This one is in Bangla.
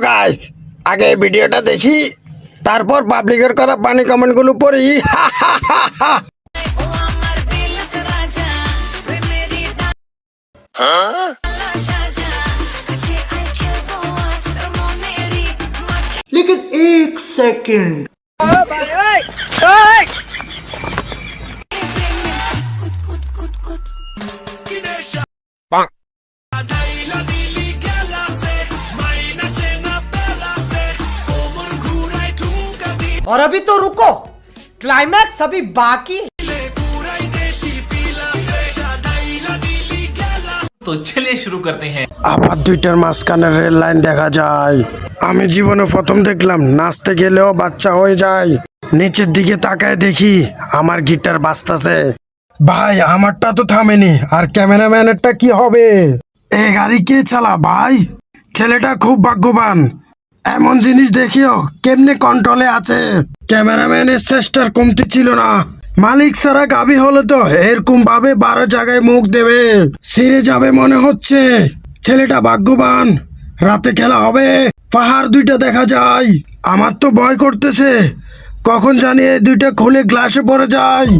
গাইস, আগে এই ভিডিওটা দেখি, তারপর পাবলিকের করা পানি কমেন্টগুলো পড়ি। लेकिन एक सेकंड और अभी तो रुको, क्लाइमैक्स अभी बाकी है। तो चलिए शुरू करते हैं। আবার দুইটার মাঝখানে রেল লাইন দেখা যায়। আমি জীবনে প্রথম দেখলাম নাচতে গেলেও বাচ্চা হয়ে যায়। নিচের দিকে তাকায় দেখি আমার গিটার বাজতাছে। ভাই আমারটা তো থামেনি, আর ক্যামেরাম্যানেরটা কি হবে? এ গাড়ি কে চালা ভাই? ছেলেটা খুব ভাগ্যবান, এমন জিনিস দেখিও কেমনে কন্ট্রোলে আছে। ক্যামেরাম্যানের চেষ্টার কমতি ছিল না। মালিক সারা গাবি হলে তো এরকম ভাবে 12 জায়গায় মুখ দেবে, ছিঁড়ে যাবে মনে হচ্ছে। ছেলেটা ভাগ্যবান, রাতে খেলা হবে। পাহাড় দুইটা দেখা যায়। আমার তো ভয় করতেছে, কখন জানি এই দুইটা খুলে গ্লাসে পড়ে যায়।